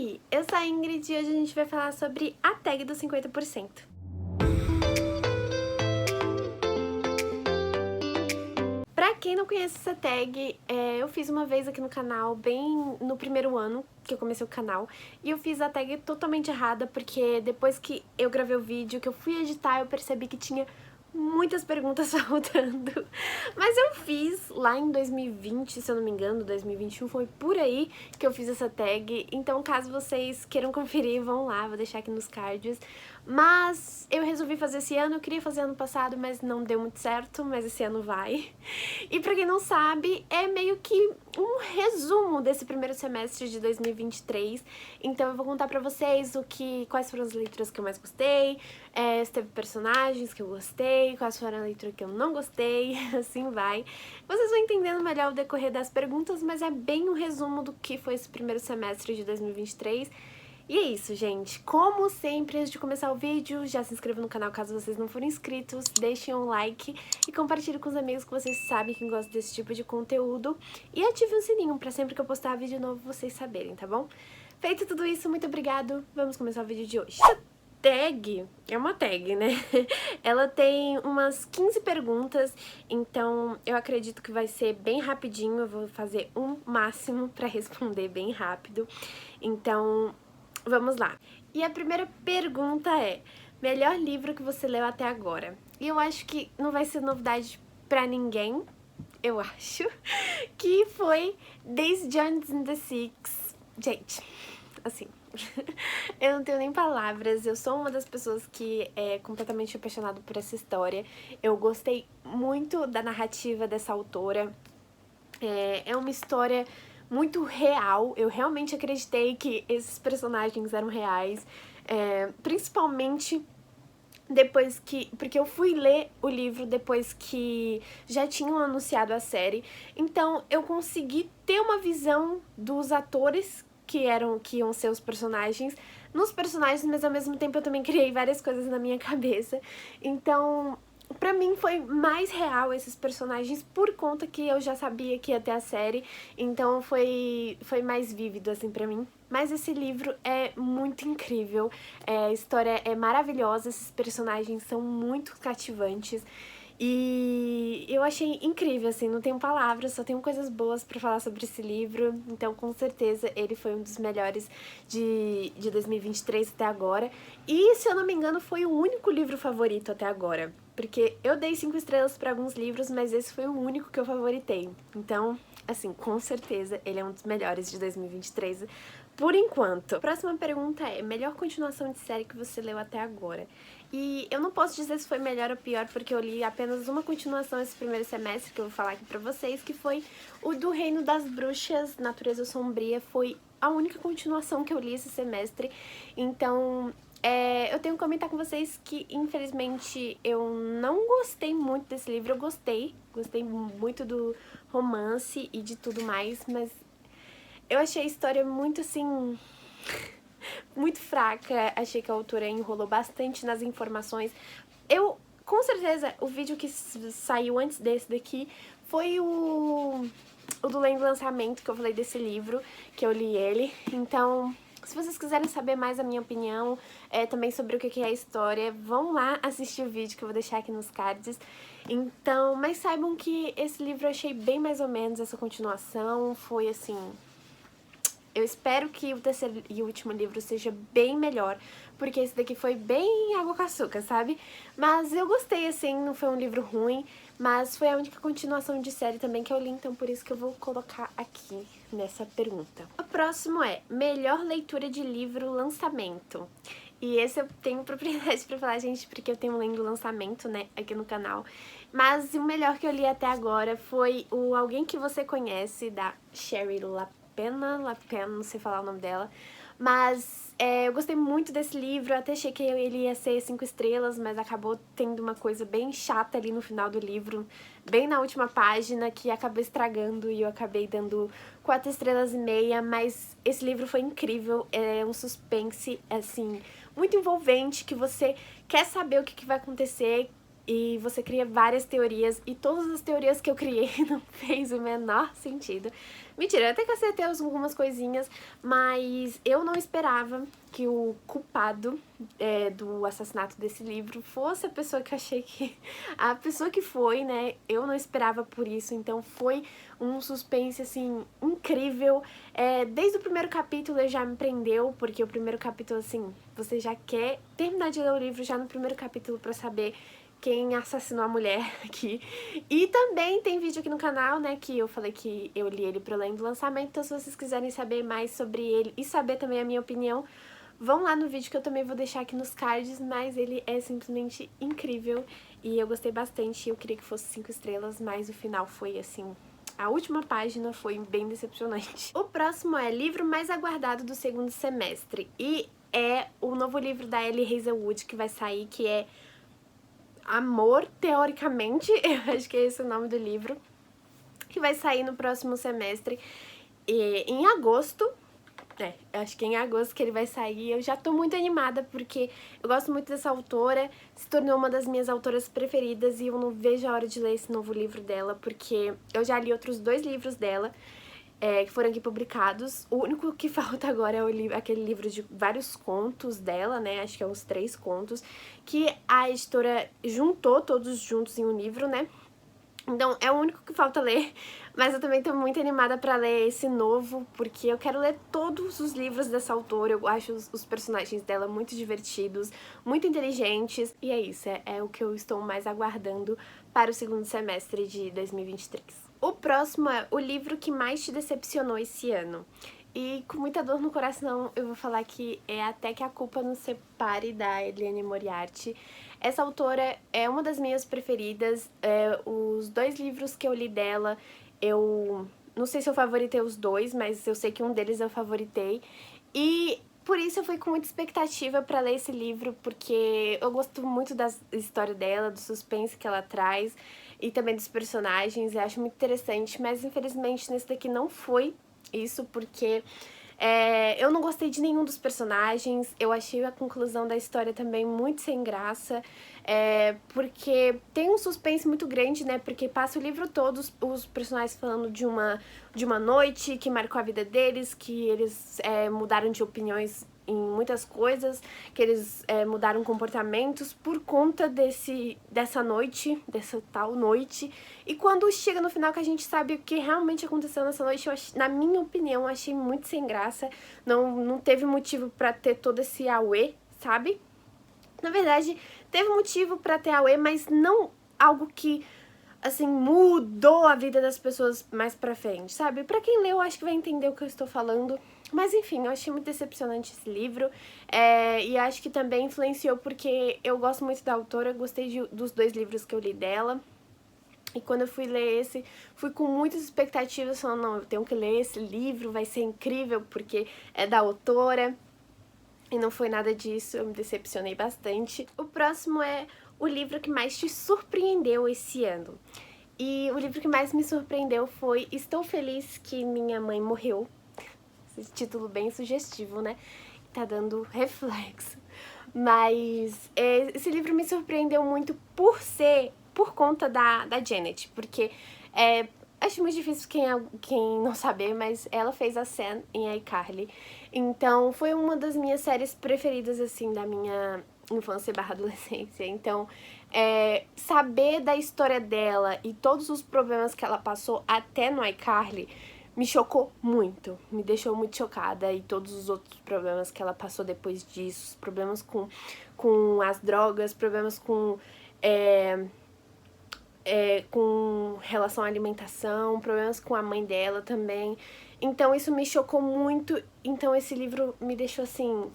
Oi, eu sou a Ingrid e hoje a gente vai falar sobre a tag dos 50%. Pra quem não conhece essa tag, eu fiz uma vez aqui no canal, bem no primeiro ano que eu comecei o canal, e eu fiz a tag totalmente errada, porque depois que eu gravei o vídeo, que eu fui editar, eu percebi que tinha muitas perguntas faltando. Mas eu fiz lá em 2020, se eu não me engano, 2021, foi por aí que eu fiz essa tag. Então caso vocês queiram conferir, vão lá, vou deixar aqui nos cards. Mas eu resolvi fazer esse ano, eu queria fazer ano passado, mas não deu muito certo, mas esse ano vai. E pra quem não sabe, é meio que um resumo desse primeiro semestre de 2023. Então eu vou contar pra vocês quais foram as leituras que eu mais gostei, se teve personagens que eu gostei, quais foram a leitura que eu não gostei, assim vai. Vocês vão entendendo melhor o decorrer das perguntas, mas é bem um resumo do que foi esse primeiro semestre de 2023. E é isso, gente. Como sempre, antes de começar o vídeo, já se inscreva no canal caso vocês não forem inscritos, deixem um like e compartilhem com os amigos que vocês sabem que gostam desse tipo de conteúdo. E ative o sininho pra sempre que eu postar vídeo novo vocês saberem, tá bom? Feito tudo isso, muito obrigado. Vamos começar o vídeo de hoje. Essa tag é uma tag, né? Ela tem umas 15 perguntas, então eu acredito que vai ser bem rapidinho. Eu vou fazer um máximo pra responder bem rápido. Então, vamos lá. E a primeira pergunta é: melhor livro que você leu até agora? E eu acho que não vai ser novidade pra ninguém, eu acho, que foi Daisy Jones and the Six. Gente, assim, eu não tenho nem palavras, eu sou uma das pessoas que é completamente apaixonada por essa história. Eu gostei muito da narrativa dessa autora. É uma história muito real, eu realmente acreditei que esses personagens eram reais, principalmente depois porque eu fui ler o livro depois que já tinham anunciado a série, então eu consegui ter uma visão dos atores que iam ser os personagens, nos personagens, mas ao mesmo tempo eu também criei várias coisas na minha cabeça, então pra mim foi mais real esses personagens por conta que eu já sabia que ia ter a série, então foi mais vívido assim pra mim. Mas esse livro é muito incrível, a história é maravilhosa, esses personagens são muito cativantes e eu achei incrível, assim, não tenho palavras, só tenho coisas boas pra falar sobre esse livro, então com certeza ele foi um dos melhores de 2023 até agora. E se eu não me engano foi o único livro favorito até agora, porque eu dei 5 estrelas pra alguns livros, mas esse foi o único que eu favoritei, então assim, com certeza ele é um dos melhores de 2023 por enquanto. Próxima pergunta é: melhor continuação de série que você leu até agora? E eu não posso dizer se foi melhor ou pior, porque eu li apenas uma continuação esse primeiro semestre, que eu vou falar aqui pra vocês, que foi o do Reino das Bruxas, Natureza Sombria. Foi a única continuação que eu li esse semestre, então eu tenho que comentar com vocês que, infelizmente, eu não gostei muito desse livro. Eu gostei muito do romance e de tudo mais, mas eu achei a história muito, assim, muito fraca. Achei que a autora enrolou bastante nas informações. Com certeza, o vídeo que saiu antes desse daqui foi o do lançamento, que eu falei desse livro, que eu li ele. Então, se vocês quiserem saber mais a minha opinião, também sobre o que é a história, vão lá assistir o vídeo que eu vou deixar aqui nos cards. Então, mas saibam que esse livro eu achei bem mais ou menos, essa continuação foi assim... Eu espero que o terceiro e último livro seja bem melhor, porque esse daqui foi bem água com açúcar, sabe? Mas eu gostei, assim, não foi um livro ruim, mas foi a única continuação de série também que eu li, então por isso que eu vou colocar aqui nessa pergunta. O próximo é: melhor leitura de livro lançamento. E esse eu tenho propriedade pra falar, gente, porque eu tenho lendo lançamento, né, aqui no canal. Mas o melhor que eu li até agora foi o Alguém Que Você Conhece, da Shari Lapena, não sei falar o nome dela, mas eu gostei muito desse livro, até achei que ele ia ser 5 estrelas, mas acabou tendo uma coisa bem chata ali no final do livro, bem na última página, que acabou estragando e eu acabei dando 4 estrelas e meia, mas esse livro foi incrível, é um suspense, assim, muito envolvente, que você quer saber o que vai acontecer, e você cria várias teorias, e todas as teorias que eu criei não fez o menor sentido. Mentira, eu até que acertei algumas coisinhas, mas eu não esperava que o culpado do assassinato desse livro fosse a pessoa que eu achei que... A pessoa que foi, né? Eu não esperava por isso, então foi um suspense, assim, incrível. Desde o primeiro capítulo ele já me prendeu, porque o primeiro capítulo, assim, você já quer terminar de ler o livro já no primeiro capítulo pra saber quem assassinou a mulher aqui. E também tem vídeo aqui no canal, né, que eu falei que eu li ele pro além do lançamento, então se vocês quiserem saber mais sobre ele e saber também a minha opinião, vão lá no vídeo que eu também vou deixar aqui nos cards, mas ele é simplesmente incrível e eu gostei bastante. Eu queria que fosse 5 estrelas, mas o final foi assim... A última página foi bem decepcionante. O próximo é Livro Mais Aguardado do Segundo Semestre e é o novo livro da Ellie Hazelwood que vai sair, que é Amor, teoricamente, eu acho que é esse o nome do livro, que vai sair no próximo semestre, em agosto, acho que é em agosto que ele vai sair. Eu já tô muito animada, porque eu gosto muito dessa autora, se tornou uma das minhas autoras preferidas, e eu não vejo a hora de ler esse novo livro dela, porque eu já li outros 2 livros dela, que foram aqui publicados. O único que falta agora é aquele livro de vários contos dela, né, acho que é uns 3 contos, que a editora juntou todos juntos em um livro, né. Então é o único que falta ler, mas eu também tô muito animada pra ler esse novo, porque eu quero ler todos os livros dessa autora. Eu acho os personagens dela muito divertidos, muito inteligentes, e é isso, é o que eu estou mais aguardando para o segundo semestre de 2023. O próximo é o livro que mais te decepcionou esse ano. E com muita dor no coração eu vou falar que é Até que a Culpa Nos Separe, da Liane Moriarty. Essa autora é uma das minhas preferidas. Os 2 livros que eu li dela, eu não sei se eu favoritei os 2, mas eu sei que um deles eu favoritei. E por isso eu fui com muita expectativa pra ler esse livro, porque eu gosto muito da história dela, do suspense que ela traz e também dos personagens. Eu acho muito interessante, mas infelizmente nesse daqui não foi isso, porque eu não gostei de nenhum dos personagens. Eu achei a conclusão da história também muito sem graça, porque tem um suspense muito grande, né, porque passa o livro todo os personagens falando de uma noite que marcou a vida deles, que eles mudaram de opiniões em muitas coisas, que eles mudaram comportamentos por conta dessa noite, dessa tal noite. E quando chega no final que a gente sabe o que realmente aconteceu nessa noite, na minha opinião, eu achei muito sem graça. Não teve motivo pra ter todo esse auê, sabe? Na verdade, teve motivo pra ter auê, mas não algo que, assim, mudou a vida das pessoas mais pra frente, sabe? Pra quem leu, acho que vai entender o que eu estou falando. Mas enfim, eu achei muito decepcionante esse livro, e acho que também influenciou porque eu gosto muito da autora, gostei dos 2 livros que eu li dela. E quando eu fui ler esse, fui com muitas expectativas, falando, não, eu tenho que ler esse livro, vai ser incrível, porque é da autora. E não foi nada disso, eu me decepcionei bastante. O próximo é o livro que mais te surpreendeu esse ano. E o livro que mais me surpreendeu foi Estou Feliz Que Minha Mãe Morreu. Esse título bem sugestivo, né? Tá dando reflexo. Mas esse livro me surpreendeu muito por conta da Janet, porque acho muito difícil quem não saber, mas ela fez a Sam em iCarly. Então foi uma das minhas séries preferidas, assim, da minha infância / adolescência. Então saber da história dela e todos os problemas que ela passou até no iCarly me chocou muito, me deixou muito chocada, e todos os outros problemas que ela passou depois disso, problemas com as drogas, problemas com relação à alimentação, problemas com a mãe dela também. Então isso me chocou muito, então esse livro me deixou assim,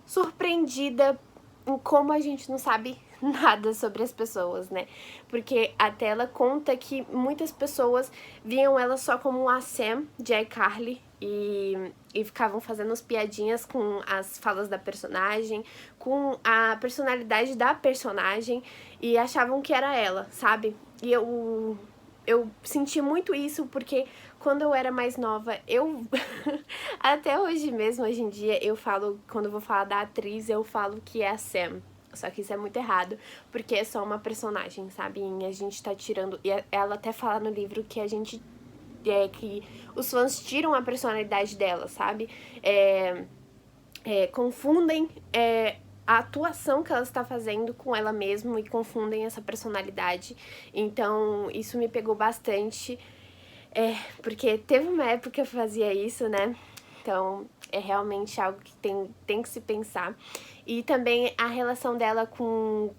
surpreendida em como a gente não sabe nada sobre as pessoas, né? Porque até ela conta que muitas pessoas viam ela só como a Sam de iCarly e ficavam fazendo as piadinhas com as falas da personagem, com a personalidade da personagem, e achavam que era ela, sabe? E eu senti muito isso porque quando eu era mais nova, até hoje mesmo, hoje em dia, eu falo, quando eu vou falar da atriz, eu falo que é a Sam. Só que isso é muito errado, porque é só uma personagem, sabe? E a gente tá tirando... E ela até fala no livro que a gente... que os fãs tiram a personalidade dela, sabe? Confundem a atuação que ela está fazendo com ela mesma e confundem essa personalidade. Então, isso me pegou bastante, porque teve uma época que eu fazia isso, né? Então, é realmente algo que tem que se pensar. E também a relação dela com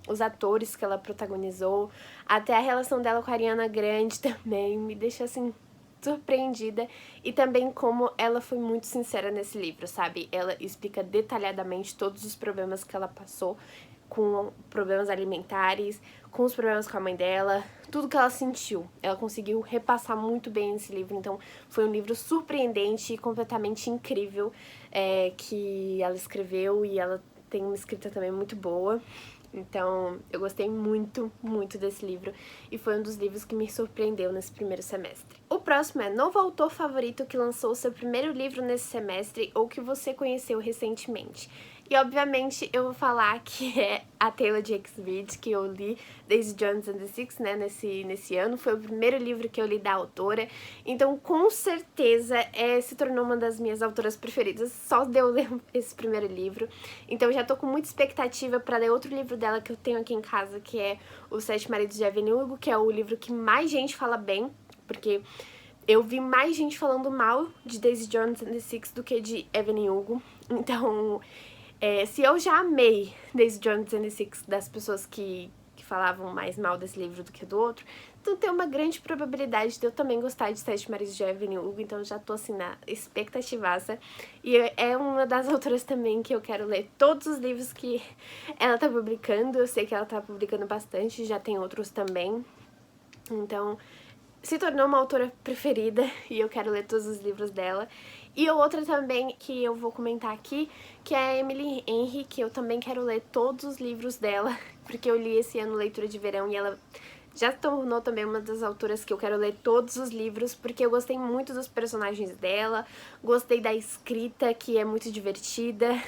os atores que ela protagonizou, até a relação dela com a Ariana Grande também me deixa, assim, surpreendida. E também como ela foi muito sincera nesse livro, sabe? Ela explica detalhadamente todos os problemas que ela passou, com problemas alimentares, com os problemas com a mãe dela, tudo que ela sentiu. Ela conseguiu repassar muito bem nesse livro, então foi um livro surpreendente e completamente incrível que ela escreveu, e ela tem uma escrita também muito boa. Então, eu gostei muito, muito desse livro, e foi um dos livros que me surpreendeu nesse primeiro semestre. O próximo é novo autor favorito que lançou seu primeiro livro nesse semestre ou que você conheceu recentemente. E, obviamente, eu vou falar que é a Taylor Jenkins Reid, que eu li Daisy Jones and the Six, né, nesse ano. Foi o primeiro livro que eu li da autora. Então, com certeza, se tornou uma das minhas autoras preferidas, só de eu ler esse primeiro livro. Então, já tô com muita expectativa para ler outro livro dela que eu tenho aqui em casa, que é Os Sete Maridos de Evelyn Hugo, que é o livro que mais gente fala bem, porque eu vi mais gente falando mal de Daisy Jones and the Six do que de Evelyn Hugo. Então, se eu já amei Daisy Jones and the Six das pessoas que falavam mais mal desse livro do que do outro, então tem uma grande probabilidade de eu também gostar de Sete Maridos de Evelyn Hugo, então já tô assim na expectativaça. E é uma das autoras também que eu quero ler todos os livros que ela tá publicando. Eu sei que ela tá publicando bastante, já tem outros também. Então, se tornou uma autora preferida e eu quero ler todos os livros dela. E outra também que eu vou comentar aqui, que é a Emily Henry, que eu também quero ler todos os livros dela, porque eu li esse ano Leitura de Verão e ela já se tornou também uma das autoras que eu quero ler todos os livros, porque eu gostei muito dos personagens dela, gostei da escrita, que é muito divertida,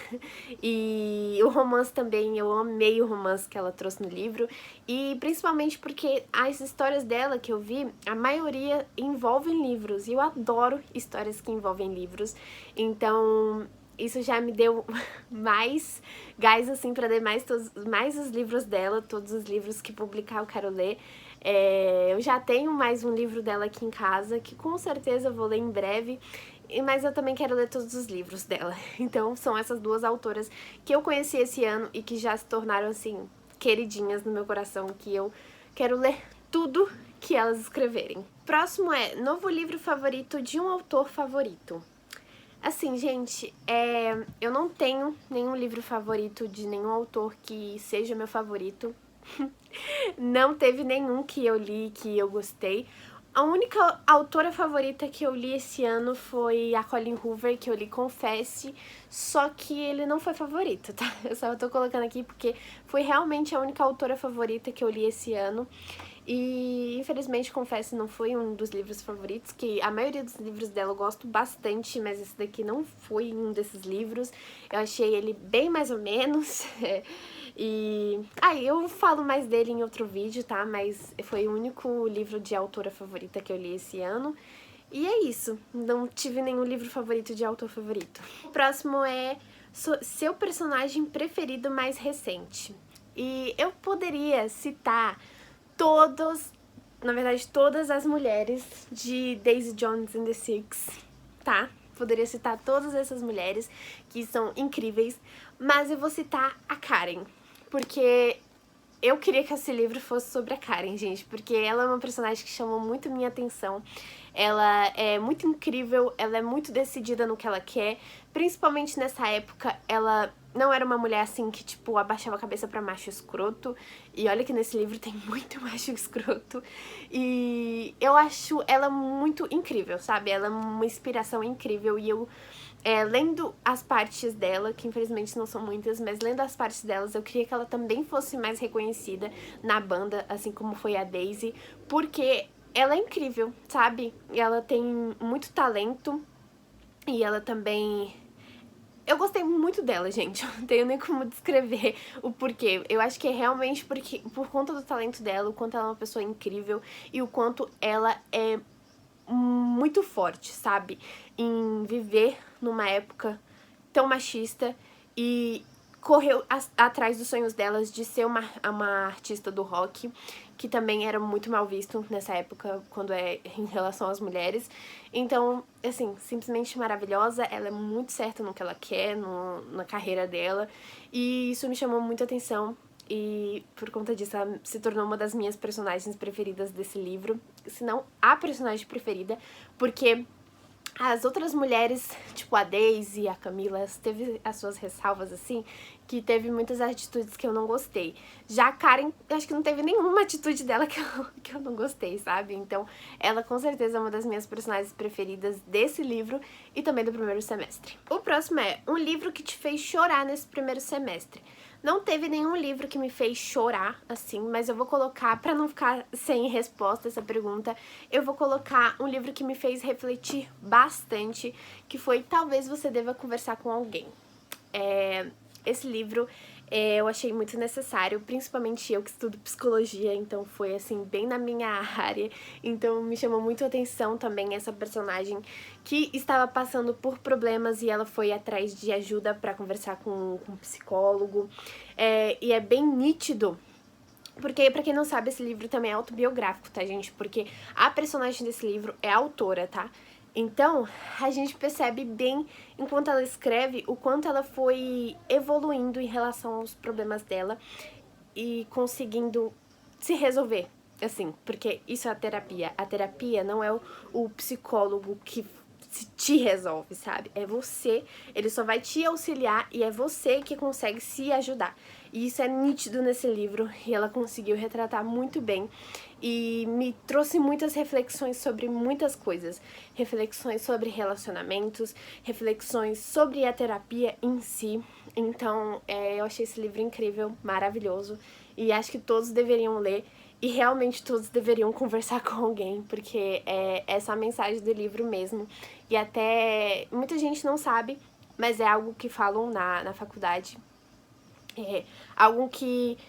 e o romance também, eu amei o romance que ela trouxe no livro, e principalmente porque as histórias dela que eu vi, a maioria envolvem livros, e eu adoro histórias que envolvem livros, então isso já me deu mais gás, assim, pra ler mais os livros dela, todos os livros que publicar eu quero ler. Eu já tenho mais um livro dela aqui em casa, que com certeza eu vou ler em breve, mas eu também quero ler todos os livros dela. Então são essas duas autoras que eu conheci esse ano e que já se tornaram, assim, queridinhas no meu coração, que eu quero ler tudo que elas escreverem. Próximo é novo livro favorito de um autor favorito. Assim, gente, eu não tenho nenhum livro favorito de nenhum autor que seja meu favorito. Não teve nenhum que eu li que eu gostei. A única autora favorita que eu li esse ano foi a Colleen Hoover, que eu li Confesse, só que ele não foi favorito, tá? Eu só tô colocando aqui porque foi realmente a única autora favorita que eu li esse ano. E, infelizmente, Confesse não foi um dos livros favoritos, que a maioria dos livros dela eu gosto bastante, mas esse daqui não foi um desses livros. Eu achei ele bem mais ou menos. Eu falo mais dele em outro vídeo, tá? Mas foi o único livro de autora favorita que eu li esse ano. E é isso, não tive nenhum livro favorito de autor favorito. O próximo é seu personagem preferido mais recente. E eu poderia citar na verdade, todas as mulheres de Daisy Jones and the Six, tá? Poderia citar todas essas mulheres, que são incríveis, mas eu vou citar a Karen, porque eu queria que esse livro fosse sobre a Karen, gente, porque ela é uma personagem que chamou muito minha atenção. Ela é muito incrível, ela é muito decidida no que ela quer, principalmente nessa época. Ela não era uma mulher assim que, tipo, abaixava a cabeça pra macho escroto, e olha que nesse livro tem muito macho escroto, e eu acho ela muito incrível, sabe? Ela é uma inspiração incrível, e eu lendo as partes dela, que infelizmente não são muitas, mas lendo as partes delas, eu queria que ela também fosse mais reconhecida na banda, assim como foi a Daisy, porque ela é incrível, sabe? Ela tem muito talento e ela também Eu gostei muito dela, gente. Eu não tenho nem como descrever o porquê. Eu acho que é realmente por conta do talento dela, o quanto ela é uma pessoa incrível e o quanto ela é muito forte, sabe? Em viver numa época tão machista e correu atrás dos sonhos delas de ser uma artista do rock, que também era muito mal visto nessa época, quando é em relação às mulheres. Então, assim, simplesmente maravilhosa, ela é muito certa no que ela quer, na carreira dela, e isso me chamou muita atenção. E por conta disso ela se tornou uma das minhas personagens preferidas desse livro, se não a personagem preferida, porque as outras mulheres, tipo a Daisy e a Camila, teve as suas ressalvas assim, que teve muitas atitudes que eu não gostei. Já a Karen, eu acho que não teve nenhuma atitude dela que eu não gostei, sabe? Então ela com certeza é uma das minhas personagens preferidas desse livro e também do primeiro semestre. O próximo é um livro que te fez chorar nesse primeiro semestre. Não teve nenhum livro que me fez chorar, assim, mas eu vou colocar, pra não ficar sem resposta essa pergunta, eu vou colocar um livro que me fez refletir bastante, que foi Talvez Você Deva Conversar com Alguém. Esse livro eu achei muito necessário, principalmente eu que estudo psicologia, então foi assim, bem na minha área, então me chamou muito a atenção também essa personagem que estava passando por problemas e ela foi atrás de ajuda para conversar com um psicólogo, e é bem nítido. Porque, pra quem não sabe, esse livro também é autobiográfico, tá, gente? Porque a personagem desse livro é a autora, tá? Então, a gente percebe bem, enquanto ela escreve, o quanto ela foi evoluindo em relação aos problemas dela e conseguindo se resolver, assim, porque isso é a terapia. A terapia não é o psicólogo que te resolve, sabe? É você, ele só vai te auxiliar e é você que consegue se ajudar. E isso é nítido nesse livro e ela conseguiu retratar muito bem e me trouxe muitas reflexões sobre muitas coisas. Reflexões sobre relacionamentos, reflexões sobre a terapia em si. Então, eu achei esse livro incrível, maravilhoso e acho que todos deveriam ler. E realmente todos deveriam conversar com alguém, porque é essa a mensagem do livro mesmo. E até muita gente não sabe, mas é algo que falam na faculdade. É algo que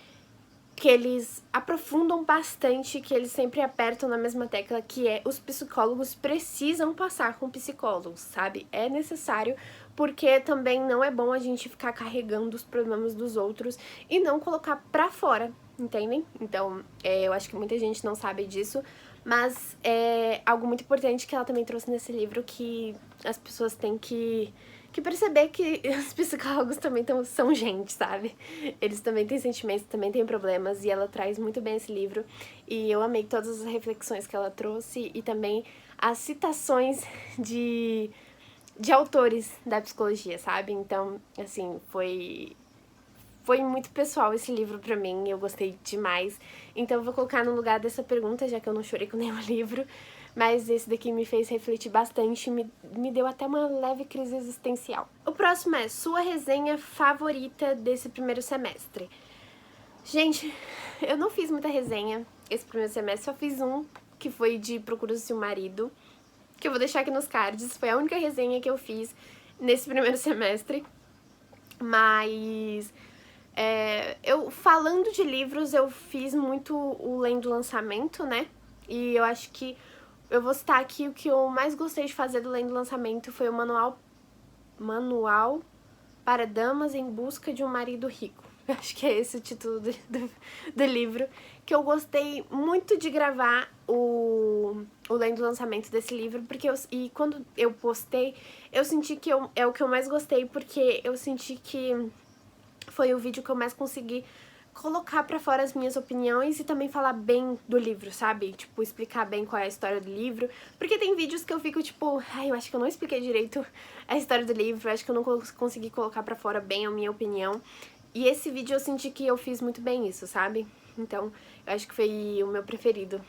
eles aprofundam bastante, que eles sempre apertam na mesma tecla, que é os psicólogos precisam passar com psicólogos, sabe? É necessário, porque também não é bom a gente ficar carregando os problemas dos outros e não colocar pra fora, entendem? Então, eu acho que muita gente não sabe disso, mas é algo muito importante que ela também trouxe nesse livro, que as pessoas têm que perceber que os psicólogos também são gente, sabe? Eles também têm sentimentos, também têm problemas, e ela traz muito bem esse livro. E eu amei todas as reflexões que ela trouxe e também as citações de autores da psicologia, sabe? Então, assim, foi muito pessoal esse livro pra mim, eu gostei demais. Então eu vou colocar no lugar dessa pergunta, já que eu não chorei com nenhum livro, mas esse daqui me fez refletir bastante, me deu até uma leve crise existencial. O próximo é sua resenha favorita desse primeiro semestre. Gente, eu não fiz muita resenha esse primeiro semestre, só fiz um, que foi de Procura-se um Marido, que eu vou deixar aqui nos cards, foi a única resenha que eu fiz nesse primeiro semestre, mas eu falando de livros, eu fiz muito o Lendo Lançamento, né? E eu acho que eu vou citar aqui o que eu mais gostei de fazer do Lendo Lançamento foi o Manual para Damas em Busca de um Marido Rico. Eu acho que é esse o título do livro, que eu gostei muito de gravar o Lendo Lançamento desse livro, porque e quando eu postei, eu senti que é o que eu mais gostei, porque eu senti que foi o vídeo que eu mais consegui colocar pra fora as minhas opiniões e também falar bem do livro, sabe? Tipo, explicar bem qual é a história do livro. Porque tem vídeos que eu fico tipo, ai, eu acho que eu não expliquei direito a história do livro, acho que eu não consegui colocar pra fora bem a minha opinião. E esse vídeo eu senti que eu fiz muito bem isso, sabe? Então, eu acho que foi o meu preferido,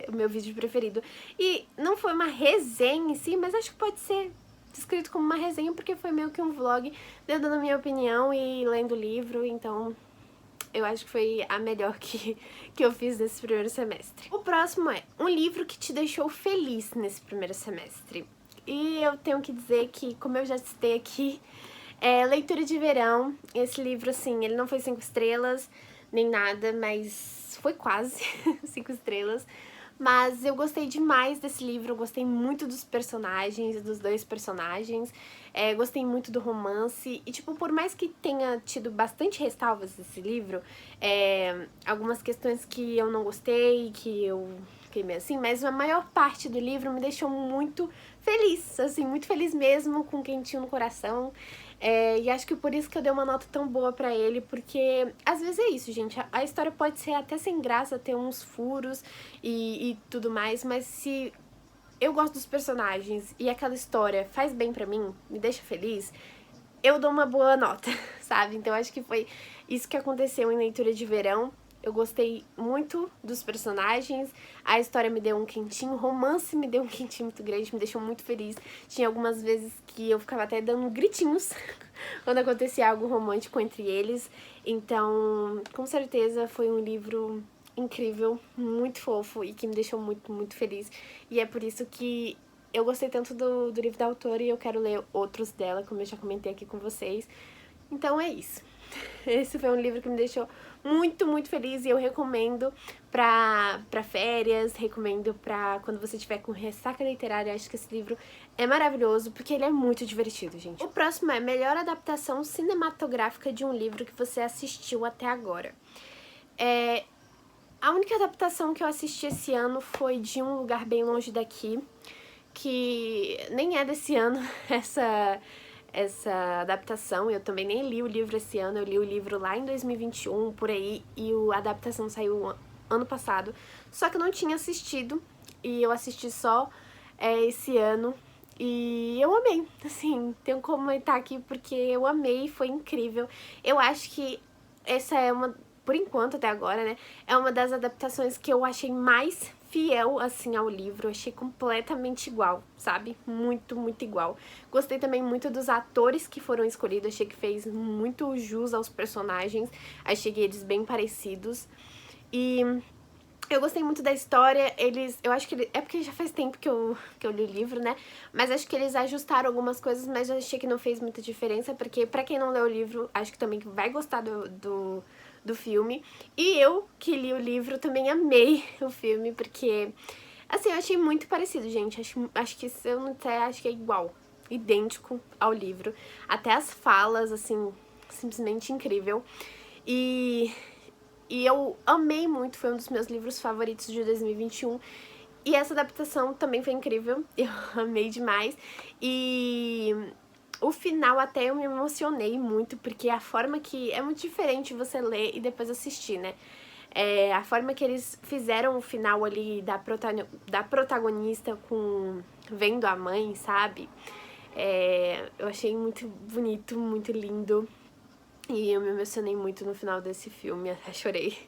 o meu vídeo preferido. E não foi uma resenha em si, mas acho que pode ser descrito como uma resenha, porque foi meio que um vlog, dando a minha opinião e lendo o livro, então eu acho que foi a melhor que eu fiz nesse primeiro semestre. O próximo é um livro que te deixou feliz nesse primeiro semestre. E eu tenho que dizer que, como eu já citei aqui, Leitura de verão. Esse livro, assim, ele não foi 5 estrelas, nem nada, mas foi quase 5 estrelas. Mas eu gostei demais desse livro, eu gostei muito dos personagens, dos dois personagens, gostei muito do romance, e tipo, por mais que tenha tido bastante ressalvas esse livro, algumas questões que eu não gostei, que eu fiquei meio assim, mas a maior parte do livro me deixou muito feliz, assim, muito feliz mesmo, com quentinho no coração. E acho que por isso que eu dei uma nota tão boa pra ele, porque às vezes é isso, gente, a história pode ser até sem graça, ter uns furos e tudo mais, mas se eu gosto dos personagens e aquela história faz bem pra mim, me deixa feliz, eu dou uma boa nota, sabe? Então acho que foi isso que aconteceu em Leitura de Verão. Eu gostei muito dos personagens, a história me deu um quentinho, o romance me deu um quentinho muito grande, me deixou muito feliz. Tinha algumas vezes que eu ficava até dando gritinhos quando acontecia algo romântico entre eles. Então, com certeza foi um livro incrível, muito fofo e que me deixou muito, muito feliz. E é por isso que eu gostei tanto do livro da autora e eu quero ler outros dela, como eu já comentei aqui com vocês. Então é isso. Esse foi um livro que me deixou muito, muito feliz e eu recomendo pra férias, recomendo pra quando você estiver com ressaca literária. Acho que esse livro é maravilhoso porque ele é muito divertido, gente. O próximo é melhor adaptação cinematográfica de um livro que você assistiu até agora. A única adaptação que eu assisti esse ano foi de Um Lugar Bem Longe Daqui, que nem é desse ano essa adaptação. Eu também nem li o livro esse ano, eu li o livro lá em 2021, por aí, e a adaptação saiu ano passado. Só que eu não tinha assistido, e eu assisti só esse ano, e eu amei, assim, tenho como comentar aqui porque eu amei, foi incrível. Eu acho que essa é uma, por enquanto até agora, né, é uma das adaptações que eu achei mais fiel, assim, ao livro. Eu achei completamente igual, sabe? Muito, muito igual. Gostei também muito dos atores que foram escolhidos. Achei que fez muito jus aos personagens. Achei que eles bem parecidos. E eu gostei muito da história. Eu acho que é porque já faz tempo que eu li o livro, né? Mas acho que eles ajustaram algumas coisas, mas eu achei que não fez muita diferença, porque pra quem não leu o livro, acho que também vai gostar do filme. E eu, que li o livro, também amei o filme, porque, assim, eu achei muito parecido, gente. Acho que, se eu não disser, acho que é igual, idêntico ao livro. Até as falas, assim, simplesmente incrível. E eu amei muito, foi um dos meus livros favoritos de 2021. E essa adaptação também foi incrível, eu amei demais. E o final até eu me emocionei muito, porque a forma que... é muito diferente você ler e depois assistir, né? A forma que eles fizeram o final ali da protagonista com... vendo a mãe, sabe? Eu achei muito bonito, muito lindo. E eu me emocionei muito no final desse filme, até chorei.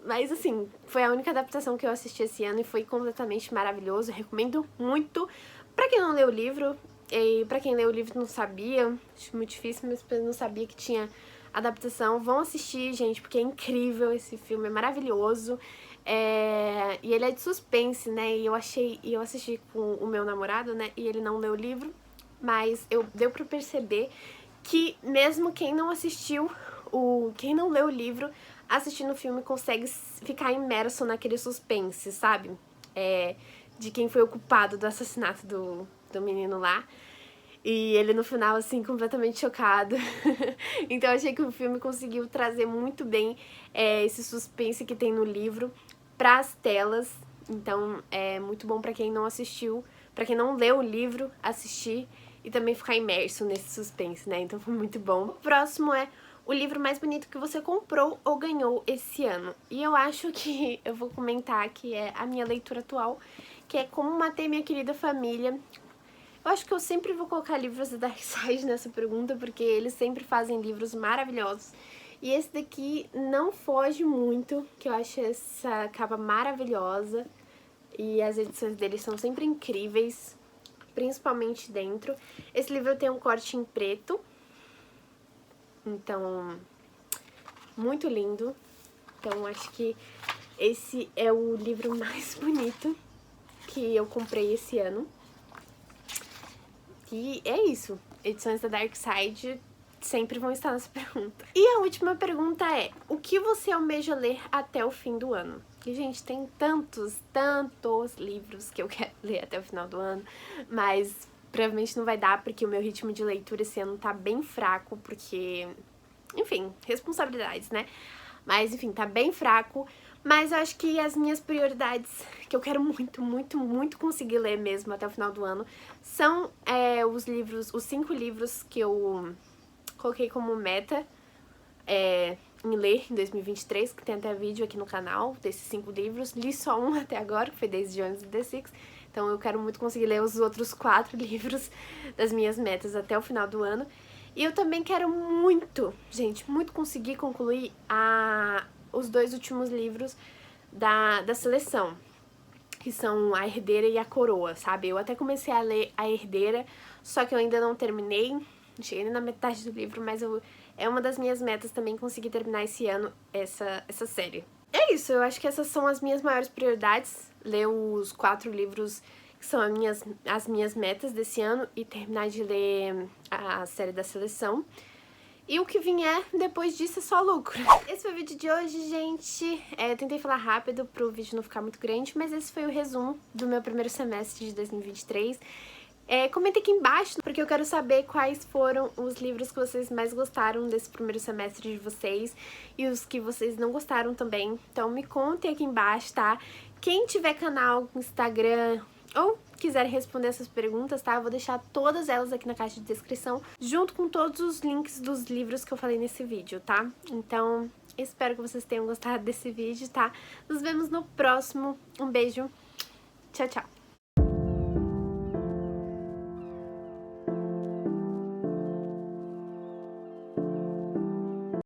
Mas assim, foi a única adaptação que eu assisti esse ano e foi completamente maravilhoso. Recomendo muito. Pra quem não leu o livro, e pra quem leu o livro e não sabia, acho muito difícil, mas não sabia que tinha adaptação, vão assistir, gente, porque é incrível esse filme, é maravilhoso. E ele é de suspense, né? E eu assisti com o meu namorado, né? E ele não leu o livro, mas deu pra perceber que mesmo quem não assistiu, quem não leu o livro, assistindo o filme consegue ficar imerso naquele suspense, sabe? De quem foi o culpado do assassinato do menino lá. E ele no final, assim, completamente chocado. Então eu achei que o filme conseguiu trazer muito bem esse suspense que tem no livro pras telas. Então é muito bom pra quem não assistiu, pra quem não leu o livro, assistir e também ficar imerso nesse suspense, né? Então foi muito bom. O próximo é o livro mais bonito que você comprou ou ganhou esse ano. E eu acho que eu vou comentar que é a minha leitura atual, que é Como Matei Minha Querida Família. Eu acho que eu sempre vou colocar livros da Dark Side nessa pergunta, porque eles sempre fazem livros maravilhosos. E esse daqui não foge muito, que eu acho essa capa maravilhosa. E as edições deles são sempre incríveis, principalmente dentro. Esse livro tem um corte em preto, então, muito lindo. Então, acho que esse é o livro mais bonito que eu comprei esse ano. E é isso. Edições da Dark Side sempre vão estar nessa pergunta. E a última pergunta é: o que você almeja ler até o fim do ano? E, gente, tem tantos livros que eu quero ler até o final do ano, mas provavelmente não vai dar porque o meu ritmo de leitura esse ano tá bem fraco, porque, enfim, responsabilidades, né? Mas, enfim, tá bem fraco. Mas eu acho que as minhas prioridades, que eu quero muito conseguir ler mesmo até o final do ano, são os 5 livros que eu coloquei como meta em ler em 2023, que tem até vídeo aqui no canal desses 5 livros. Li só um até agora, que foi Daisy Jones and the Six. Então eu quero muito conseguir ler os outros 4 livros das minhas metas até o final do ano. E eu também quero muito, gente, muito conseguir concluir os 2 últimos livros da seleção, que são A Herdeira e A Coroa, sabe? Eu até comecei a ler A Herdeira, só que eu ainda não terminei, não cheguei nem na metade do livro, mas é uma das minhas metas também conseguir terminar esse ano essa série. É isso, eu acho que essas são as minhas maiores prioridades, ler os 4 livros que são as minhas metas desse ano e terminar de ler a série da seleção. E o que vier depois disso é só lucro. Esse foi o vídeo de hoje, gente. Eu tentei falar rápido pro vídeo não ficar muito grande, mas esse foi o resumo do meu primeiro semestre de 2023. Comenta aqui embaixo, porque eu quero saber quais foram os livros que vocês mais gostaram desse primeiro semestre de vocês e os que vocês não gostaram também. Então me contem aqui embaixo, tá? Quem tiver canal, Instagram ou quiser responder essas perguntas, tá? Eu vou deixar todas elas aqui na caixa de descrição, junto com todos os links dos livros que eu falei nesse vídeo, tá? Então, espero que vocês tenham gostado desse vídeo, tá? Nos vemos no próximo. Um beijo. Tchau, tchau.